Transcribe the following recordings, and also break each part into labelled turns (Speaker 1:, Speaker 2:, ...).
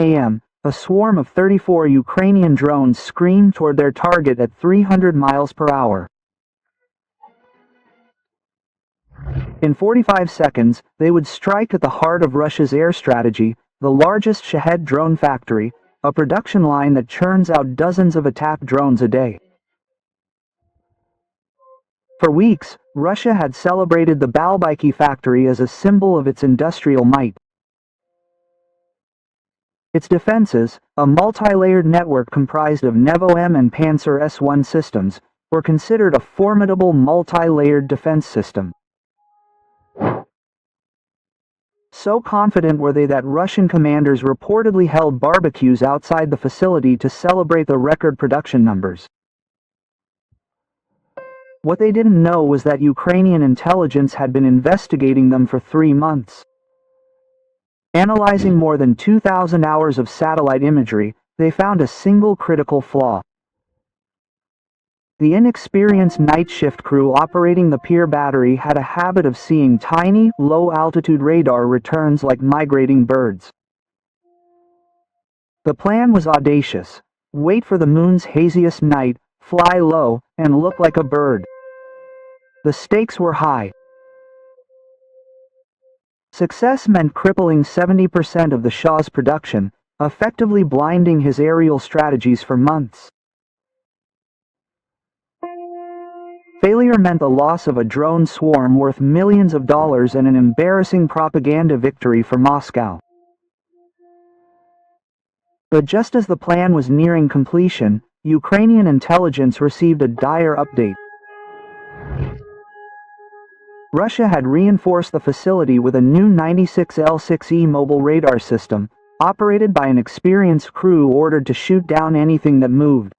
Speaker 1: a.m., a swarm of 34 Ukrainian drones screamed toward their target at 300 miles per hour. In 45 seconds, they would strike at the heart of Russia's air strategy, the largest Shahed drone factory, a production line that churns out dozens of attack drones a day. For weeks, Russia had celebrated the Valuiki factory as a symbol of its industrial might. Its defenses, a multi-layered network comprised of Nevo-M and Panzer S-1 systems, were considered a formidable multi-layered defense system. So confident were they that Russian commanders reportedly held barbecues outside the facility to celebrate the record production numbers. What they didn't know was that Ukrainian intelligence had been investigating them for 3 months. Analyzing more than 2,000 hours of satellite imagery, they found a single critical flaw. The inexperienced night shift crew operating the pier battery had a habit of seeing tiny, low-altitude radar returns like migrating birds. The plan was audacious: wait for the moon's haziest night, fly low, and look like a bird. The stakes were high. Success meant crippling 70% of the Shah's production, effectively blinding his aerial strategies for months. Failure meant the loss of a drone swarm worth millions of dollars and an embarrassing propaganda victory for Moscow. But just as the plan was nearing completion, Ukrainian intelligence received a dire update. Russia had reinforced the facility with a new 96L6E mobile radar system, operated by an experienced crew ordered to shoot down anything that moved.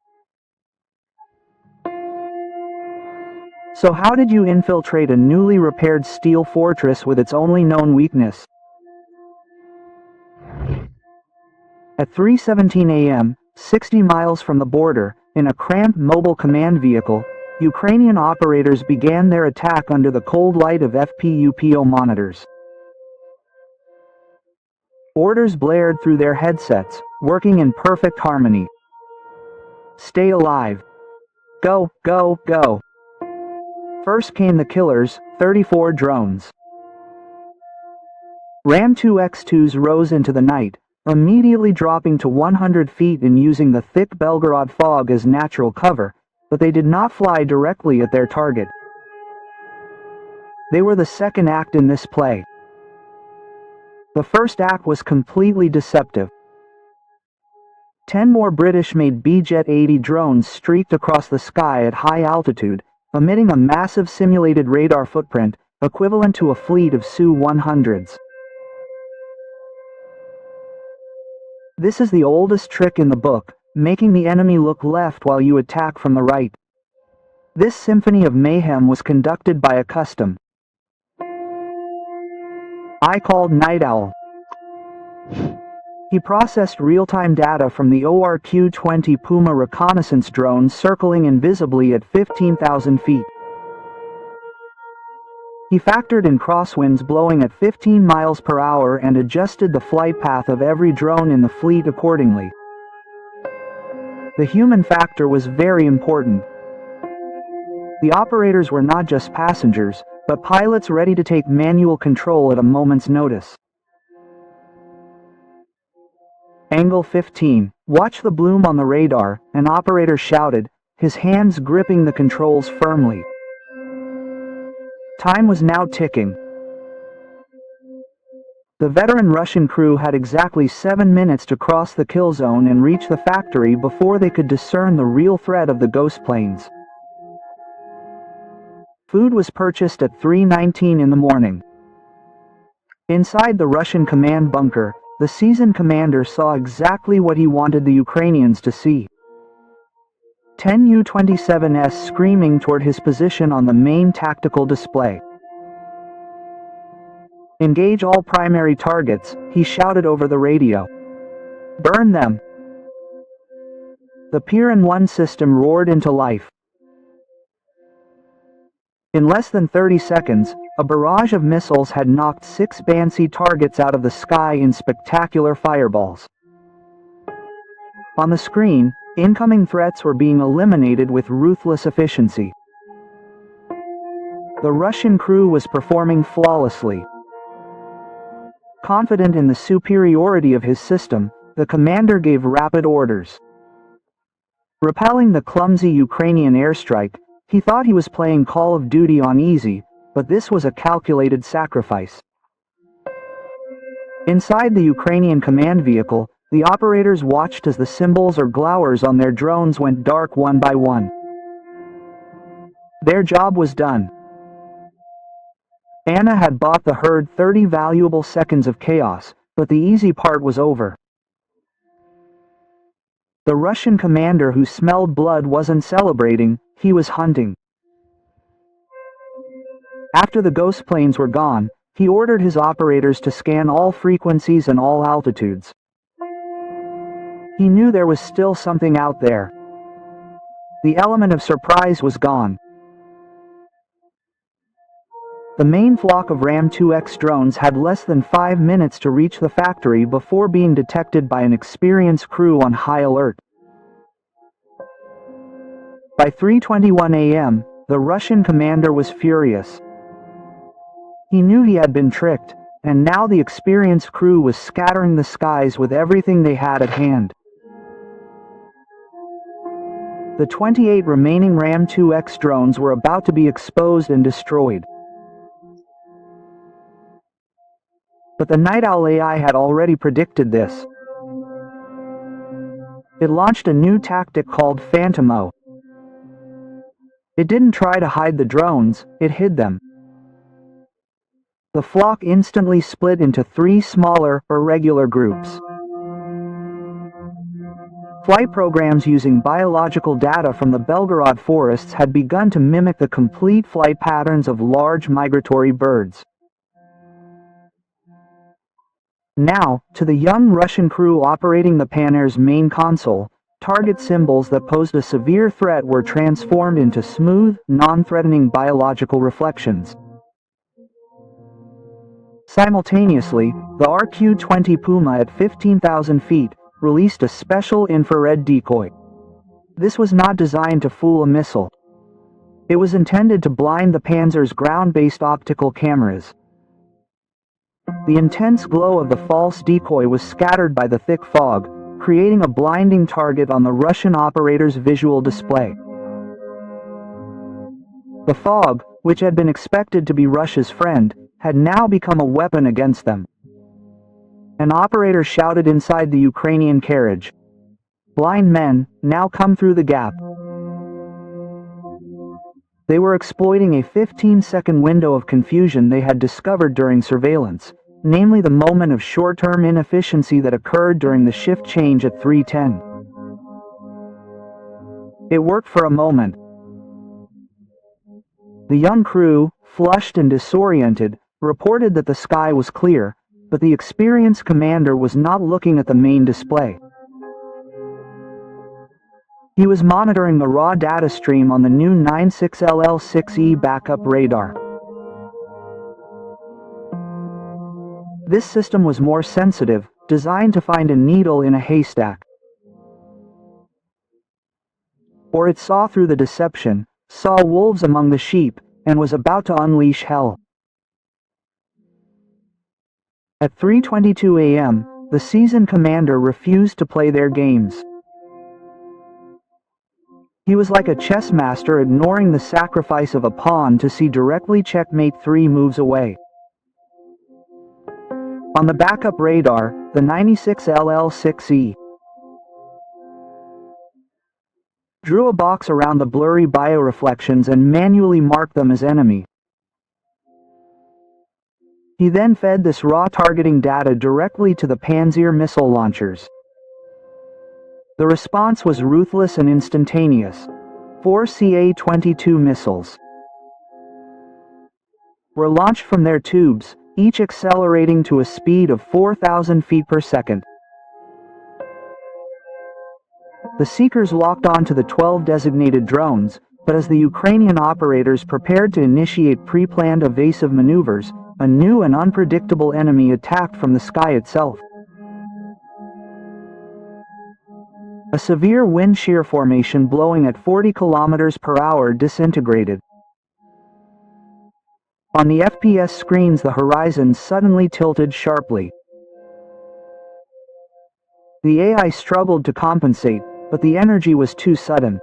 Speaker 1: So how did you infiltrate a newly repaired steel fortress with its only known weakness? At 3:17 a.m., 60 miles from the border, in a cramped mobile command vehicle, Ukrainian operators began their attack under the cold light of FPUPO monitors. Orders blared through their headsets, working in perfect harmony. Stay alive. Go, go, go. First came the killers, 34 drones. Ram 2X2s rose into the night, immediately dropping to 100 feet and using the thick Belgorod fog as natural cover, but they did not fly directly at their target. They were the second act in this play. The first act was completely deceptive. 10 more British-made B-Jet 80 drones streaked across the sky at high altitude, emitting a massive simulated radar footprint, equivalent to a fleet of Su-100s. This is the oldest trick in the book, making the enemy look left while you attack from the right. This symphony of mayhem was conducted by a custom I called Night Owl. He processed real-time data from the ORQ-20 Puma reconnaissance drone circling invisibly at 15,000 feet. He factored in crosswinds blowing at 15 miles per hour and adjusted the flight path of every drone in the fleet accordingly. The human factor was very important. The operators were not just passengers, but pilots ready to take manual control at a moment's notice. Angle 15. Watch the bloom on the radar, an operator shouted, his hands gripping the controls firmly. Time was now ticking. The veteran Russian crew had exactly 7 minutes to cross the kill zone and reach the factory before they could discern the real threat of the ghost planes. Food was purchased at 3:19 in the morning. Inside the Russian command bunker, the seasoned commander saw exactly what he wanted the Ukrainians to see. 10 U-27s screaming toward his position on the main tactical display. Engage all primary targets, he shouted over the radio. Burn them! The Piran-1 system roared into life. In less than 30 seconds, a barrage of missiles had knocked 6 Banshee targets out of the sky in spectacular fireballs. On the screen, incoming threats were being eliminated with ruthless efficiency. The Russian crew was performing flawlessly. Confident in the superiority of his system, the commander gave rapid orders. Repelling the clumsy Ukrainian airstrike, he thought he was playing Call of Duty on easy, but this was a calculated sacrifice. Inside the Ukrainian command vehicle, the operators watched as the symbols or glowers on their drones went dark one by one. Their job was done. Anna had bought the herd 30 valuable seconds of chaos, but the easy part was over. The Russian commander who smelled blood wasn't celebrating, he was hunting. After the ghost planes were gone, he ordered his operators to scan all frequencies and all altitudes. He knew there was still something out there. The element of surprise was gone. The main flock of Ram-2X drones had less than 5 minutes to reach the factory before being detected by an experienced crew on high alert. By 3:21 a.m., the Russian commander was furious. He knew he had been tricked, and now the experienced crew was scattering the skies with everything they had at hand. The 28 remaining Ram-2X drones were about to be exposed and destroyed. But the Night Owl AI had already predicted this. It launched a new tactic called Phantomo. It didn't try to hide the drones, it hid them. The flock instantly split into 3 smaller, irregular groups. Flight programs using biological data from the Belgorod forests had begun to mimic the complete flight patterns of large migratory birds. Now, to the young Russian crew operating the Panair's main console, target symbols that posed a severe threat were transformed into smooth, non-threatening biological reflections. Simultaneously, the RQ-20 Puma at 15,000 feet released a special infrared decoy. This was not designed to fool a missile. It was intended to blind the Panzer's ground-based optical cameras. The intense glow of the false decoy was scattered by the thick fog, creating a blinding target on the Russian operator's visual display. The fog, which had been expected to be Russia's friend, had now become a weapon against them. An operator shouted inside the Ukrainian carriage, "Blind men, now come through the gap." They were exploiting a 15-second window of confusion they had discovered during surveillance, namely the moment of short-term inefficiency that occurred during the shift change at 3:10. It worked for a moment. The young crew, flushed and disoriented, reported that the sky was clear, but the experienced commander was not looking at the main display. He was monitoring the raw data stream on the new 96LL6E backup radar. This system was more sensitive, designed to find a needle in a haystack. Or it saw through the deception, saw wolves among the sheep, and was about to unleash hell. At 3:22 a.m., the seasoned commander refused to play their games. He was like a chess master ignoring the sacrifice of a pawn to see directly checkmate 3 moves away. On the backup radar, the 96LL6E drew a box around the blurry bioreflections and manually marked them as enemy. He then fed this raw targeting data directly to the Panzer missile launchers. The response was ruthless and instantaneous. 4 Ca-22 missiles were launched from their tubes, each accelerating to a speed of 4,000 feet per second. The seekers locked onto the 12 designated drones, but as the Ukrainian operators prepared to initiate pre-planned evasive maneuvers, a new and unpredictable enemy attacked from the sky itself. A severe wind shear formation blowing at 40 kilometers per hour disintegrated. On the FPS screens, the horizon suddenly tilted sharply. The AI struggled to compensate, but the energy was too sudden.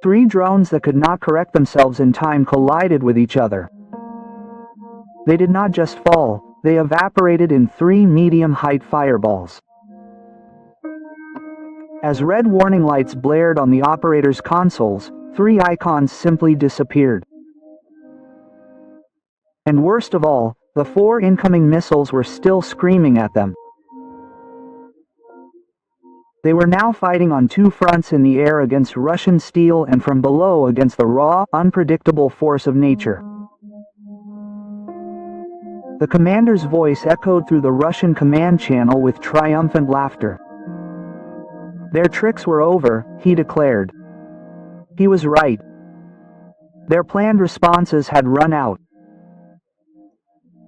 Speaker 1: 3 drones that could not correct themselves in time collided with each other. They did not just fall, they evaporated in 3 medium-height fireballs. As red warning lights blared on the operators' consoles, 3 icons simply disappeared. And worst of all, the 4 incoming missiles were still screaming at them. They were now fighting on 2 fronts: in the air against Russian steel and from below against the raw, unpredictable force of nature. The commander's voice echoed through the Russian command channel with triumphant laughter. Their tricks were over, he declared. He was right. Their planned responses had run out.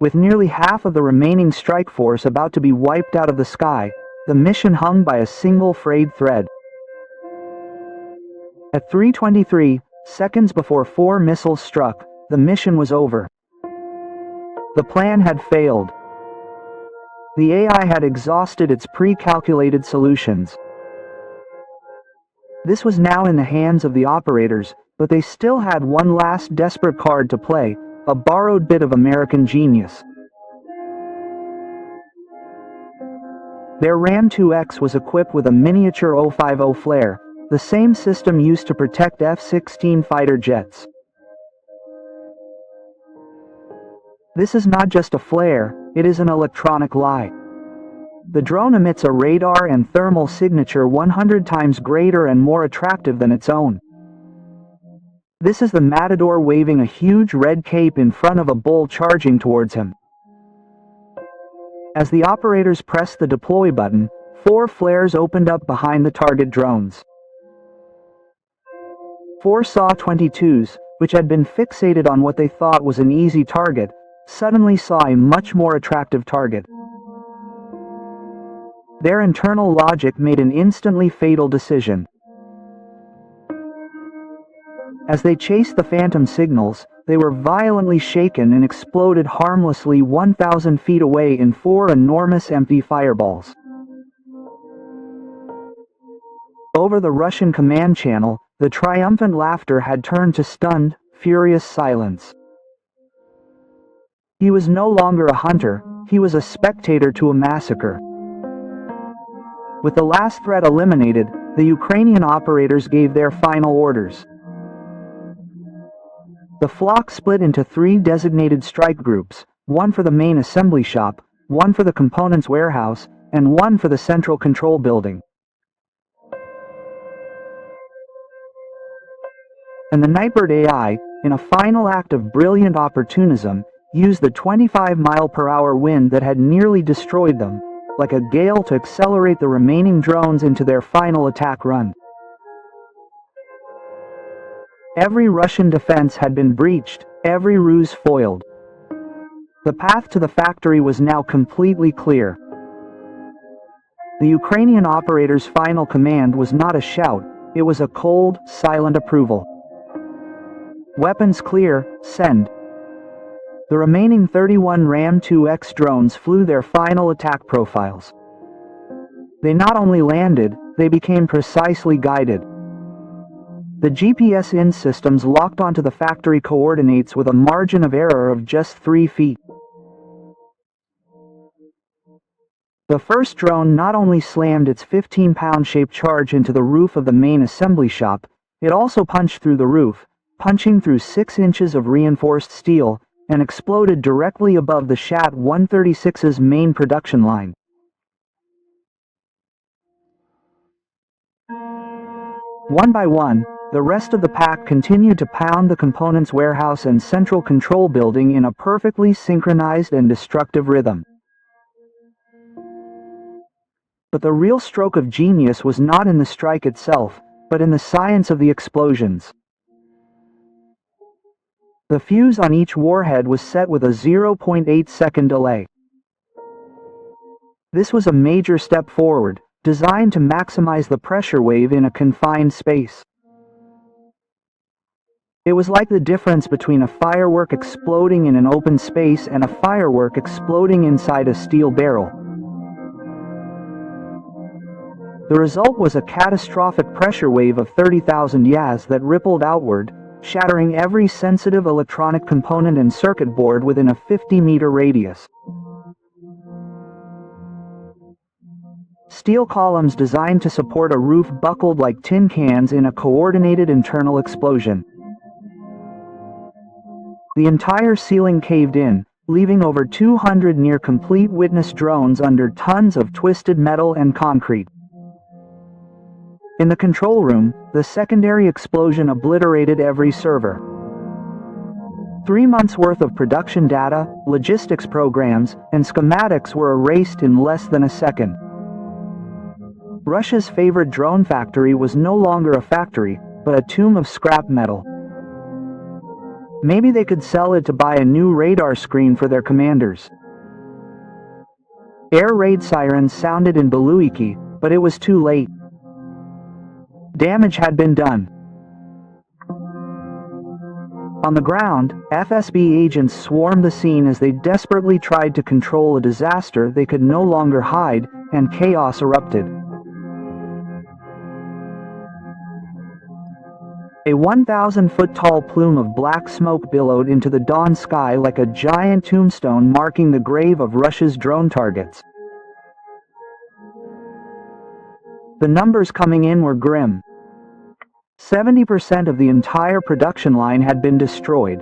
Speaker 1: With nearly half of the remaining strike force about to be wiped out of the sky, the mission hung by a single frayed thread. At 3:23 seconds before 4 missiles struck, the mission was over. The plan had failed. The AI had exhausted its pre-calculated solutions. This was now in the hands of the operators, but they still had one last desperate card to play, a borrowed bit of American genius. Their Ram-2X was equipped with a miniature 050 flare, the same system used to protect F-16 fighter jets. This is not just a flare, it is an electronic lie. The drone emits a radar and thermal signature 100 times greater and more attractive than its own. This is the matador waving a huge red cape in front of a bull charging towards him. As the operators pressed the deploy button, 4 flares opened up behind the target drones. 4 SAW-22s, which had been fixated on what they thought was an easy target, suddenly saw a much more attractive target. Their internal logic made an instantly fatal decision. As they chased the phantom signals, they were violently shaken and exploded harmlessly 1,000 feet away in 4 enormous empty fireballs. Over the Russian command channel, the triumphant laughter had turned to stunned, furious silence. He was no longer a hunter, he was a spectator to a massacre. With the last threat eliminated, the Ukrainian operators gave their final orders. The flock split into 3 designated strike groups, 1 for the main assembly shop, 1 for the components warehouse, and 1 for the central control building. And the Nightbird AI, in a final act of brilliant opportunism, used the 25-mile-per-hour wind that had nearly destroyed them, like a gale, to accelerate the remaining drones into their final attack run. Every Russian defense had been breached, every ruse foiled. The path to the factory was now completely clear. The Ukrainian operators' final command was not a shout, it was a cold, silent approval. Weapons clear, send. The remaining 31 Ram-2X drones flew their final attack profiles. They not only landed, they became precisely guided. The GPS-in systems locked onto the factory coordinates with a margin of error of just 3 feet. The first drone not only slammed its 15-pound shaped charge into the roof of the main assembly shop, it also punched through the roof, punching through 6 inches of reinforced steel, and exploded directly above the Shahed 136's main production line. One by one, the rest of the pack continued to pound the components warehouse and central control building in a perfectly synchronized and destructive rhythm. But the real stroke of genius was not in the strike itself, but in the science of the explosions. The fuse on each warhead was set with a 0.8-second delay. This was a major step forward, designed to maximize the pressure wave in a confined space. It was like the difference between a firework exploding in an open space and a firework exploding inside a steel barrel. The result was a catastrophic pressure wave of 30,000 yas that rippled outward, shattering every sensitive electronic component and circuit board within a 50-meter radius. Steel columns designed to support a roof buckled like tin cans in a coordinated internal explosion. The entire ceiling caved in, leaving over 200 near-complete witness drones under tons of twisted metal and concrete. In the control room, the secondary explosion obliterated every server. 3 months' worth of production data, logistics programs, and schematics were erased in less than a second. Russia's favorite drone factory was no longer a factory, but a tomb of scrap metal. Maybe they could sell it to buy a new radar screen for their commanders. Air raid sirens sounded in Valuiki, but it was too late. Damage had been done. On the ground, FSB agents swarmed the scene as they desperately tried to control a disaster they could no longer hide, and chaos erupted. A 1,000-foot-tall plume of black smoke billowed into the dawn sky like a giant tombstone marking the grave of Russia's drone targets. The numbers coming in were grim. 70% of the entire production line had been destroyed.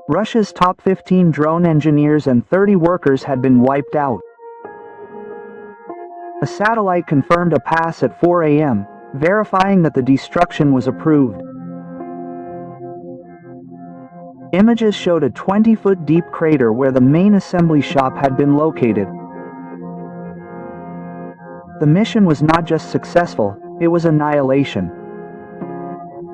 Speaker 1: Russia's top 15 drone engineers and 30 workers had been wiped out. A satellite confirmed a pass at 4 a.m., verifying that the destruction was approved. Images showed a 20-foot deep crater where the main assembly shop had been located. The mission was not just successful, it was annihilation.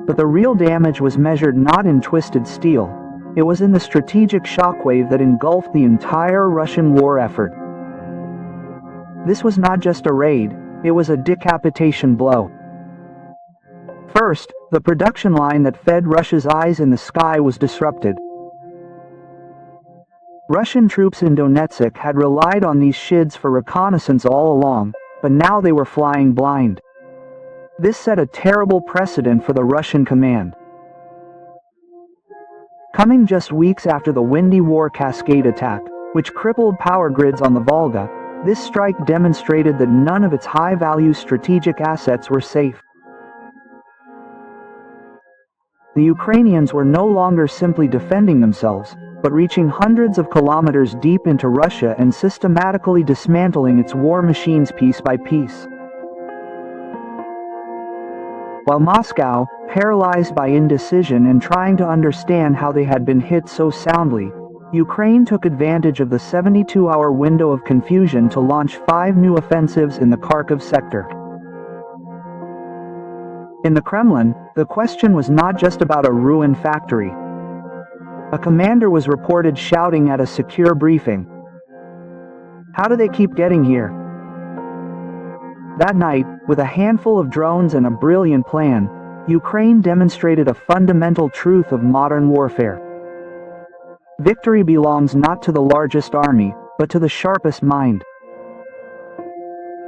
Speaker 1: But the real damage was measured not in twisted steel, it was in the strategic shockwave that engulfed the entire Russian war effort. This was not just a raid, it was a decapitation blow. First, the production line that fed Russia's eyes in the sky was disrupted. Russian troops in Donetsk had relied on these Shahed for reconnaissance all along, but now they were flying blind. This set a terrible precedent for the Russian command. Coming just weeks after the Windy War Cascade attack, which crippled power grids on the Volga, this strike demonstrated that none of its high-value strategic assets were safe. The Ukrainians were no longer simply defending themselves, but reaching hundreds of kilometers deep into Russia and systematically dismantling its war machines piece by piece. While Moscow, paralyzed by indecision and trying to understand how they had been hit so soundly, Ukraine took advantage of the 72-hour window of confusion to launch 5 new offensives in the Kharkiv sector. In the Kremlin, the question was not just about a ruined factory. A commander was reported shouting at a secure briefing, "How do they keep getting here?" That night, with a handful of drones and a brilliant plan, Ukraine demonstrated a fundamental truth of modern warfare. Victory belongs not to the largest army, but to the sharpest mind.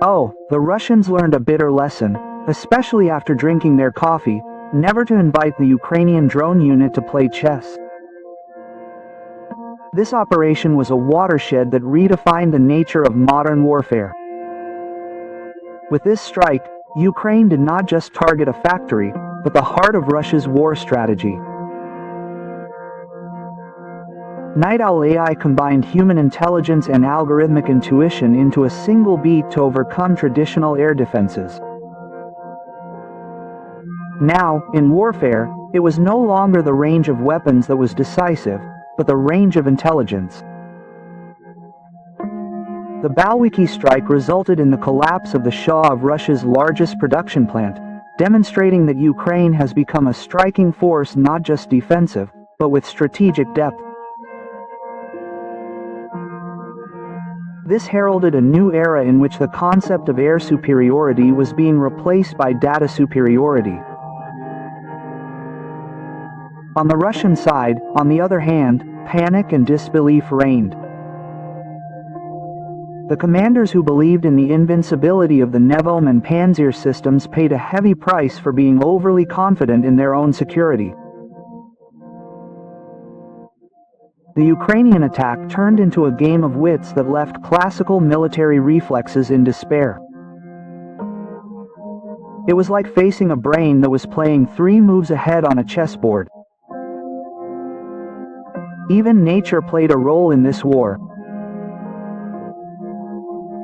Speaker 1: Oh, the Russians learned a bitter lesson, especially after drinking their coffee, never to invite the Ukrainian drone unit to play chess. This operation was a watershed that redefined the nature of modern warfare. With this strike, Ukraine did not just target a factory, but the heart of Russia's war strategy. Night Owl AI combined human intelligence and algorithmic intuition into a single beat to overcome traditional air defenses. Now, in warfare, it was no longer the range of weapons that was decisive, but the range of intelligence. The Valuiki strike resulted in the collapse of the Shahed of Russia's largest production plant, demonstrating that Ukraine has become a striking force not just defensive, but with strategic depth. This heralded a new era in which the concept of air superiority was being replaced by data superiority. On the Russian side, on the other hand, panic and disbelief reigned. The commanders who believed in the invincibility of the Nevom and Panzer systems paid a heavy price for being overly confident in their own security. The Ukrainian attack turned into a game of wits that left classical military reflexes in despair. It was like facing a brain that was playing 3 moves ahead on a chessboard. Even nature played a role in this war.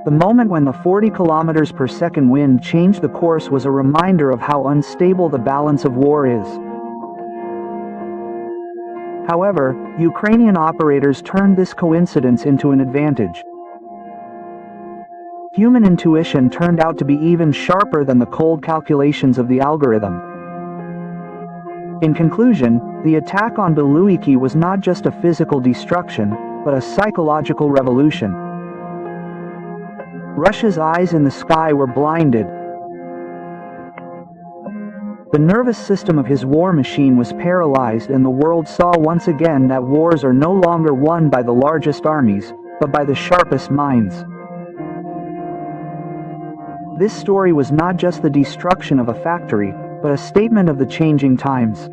Speaker 1: The moment when the 40 kilometers per second wind changed the course was a reminder of how unstable the balance of war is. However, Ukrainian operators turned this coincidence into an advantage. Human intuition turned out to be even sharper than the cold calculations of the algorithm. In conclusion, the attack on Valuiki was not just a physical destruction, but a psychological revolution. Russia's eyes in the sky were blinded. The nervous system of his war machine was paralyzed, and the world saw once again that wars are no longer won by the largest armies, but by the sharpest minds. This story was not just the destruction of a factory, but a statement of the changing times.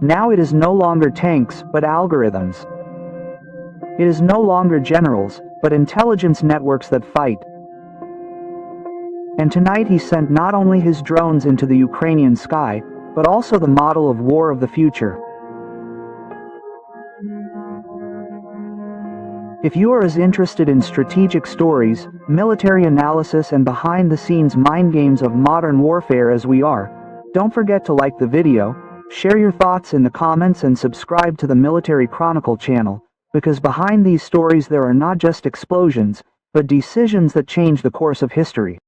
Speaker 1: Now it is no longer tanks, but algorithms. It is no longer generals, but intelligence networks that fight. And tonight he sent not only his drones into the Ukrainian sky, but also the model of war of the future. If you are as interested in strategic stories, military analysis and behind-the-scenes mind games of modern warfare as we are, don't forget to like the video, share your thoughts in the comments and subscribe to the Military Chronicle channel, because behind these stories there are not just explosions, but decisions that change the course of history.